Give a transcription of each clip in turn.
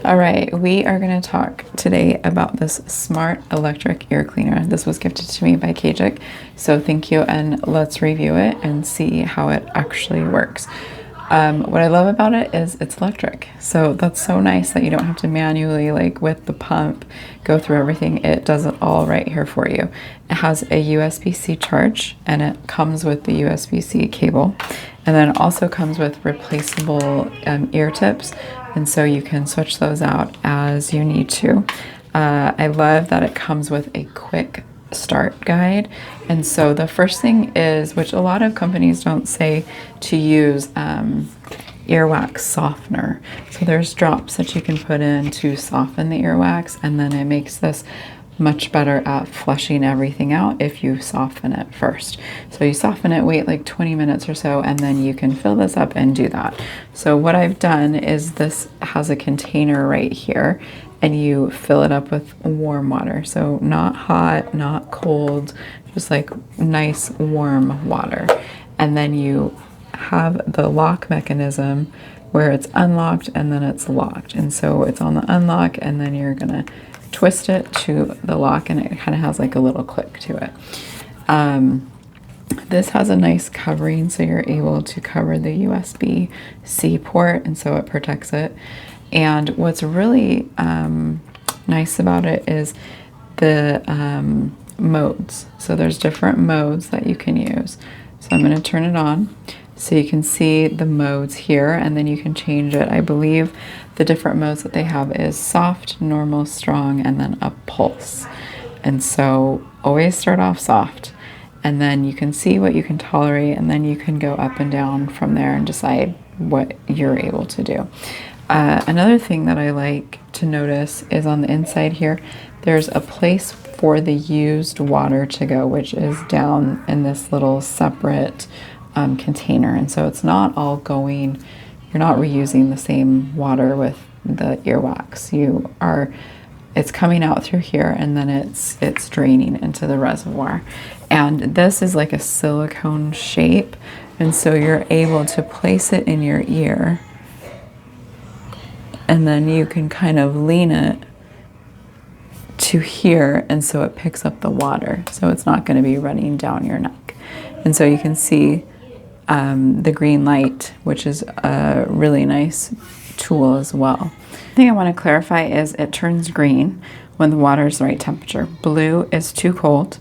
All right, we are going to talk today about this smart electric ear cleaner. This was gifted to me by KAUGIC, so thank you, and let's review it and see how it actually works. What I love about it is it's electric, so that's so nice that you don't have to manually, like with the pump, go through everything. It does it all right here for you. It has a USB-C charge, and it comes with the USB-C cable, and then it also comes with replaceable ear tips, and so you can switch those out as you need to. I love that it comes with a quick start guide, and so the first thing is, which a lot of companies don't say, to use earwax softener. So there's drops that you can put in to soften the earwax, and then it makes this much better at flushing everything out if you soften it first. So you soften it, wait like 20 minutes or so, and then you can fill this up and do that. So what I've done is, this has a container right here, and you fill it up with warm water. So not hot, not cold, just like nice warm water. And then you have the lock mechanism where it's unlocked and then it's locked. And so it's on the unlock, and then you're gonna twist it to the lock, and it kind of has like a little click to it. This has a nice covering, so you're able to cover the USB-C port, and so it protects it. And what's really nice about it is the modes. So there's different modes that you can use. So I'm going to turn it on so you can see the modes here, and then you can change it. I believe the different modes that they have is soft, normal, strong, and then a pulse. And so always start off soft, and then you can see what you can tolerate, and then you can go up and down from there and decide what you're able to do. Another thing that I like to notice is on the inside here, there's a place for the used water to go, which is down in this little separate container. And so it's not all going, you're not reusing the same water with the earwax. It's coming out through here, and then it's draining into the reservoir. And this is like a silicone shape, and so you're able to place it in your ear, and then you can kind of lean it to here, and so it picks up the water, so it's not going to be running down your neck. And so you can see the green light, which is a really nice tool as well. The thing I want to clarify is it turns green when the water is the right temperature. Blue is too cold,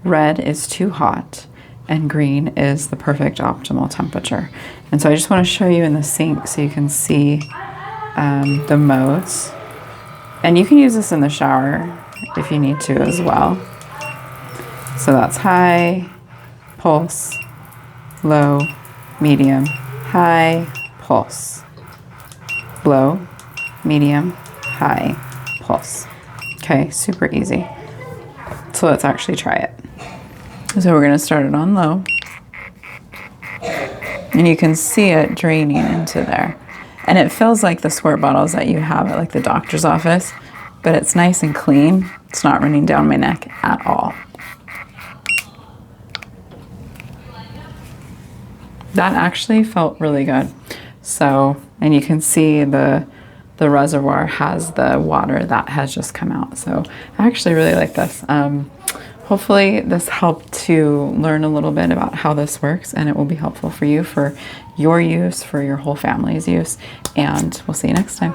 red is too hot, and green is the perfect optimal temperature. And so I just want to show you in the sink so you can see the modes. And you can use this in the shower if you need to as well. So that's high, pulse, low, medium, high, pulse, low, medium, high, pulse. Okay, super easy. So let's actually try it. So we're gonna start it on low, and you can see it draining into there. And it feels like the squirt bottles that you have at like the doctor's office, but it's nice and clean. It's not running down my neck at all. That actually felt really good. So, and you can see the reservoir has the water that has just come out. So I actually really like this. Hopefully this helped to learn a little bit about how this works, and it will be helpful for you for your use, for your whole family's use, and we'll see you next time.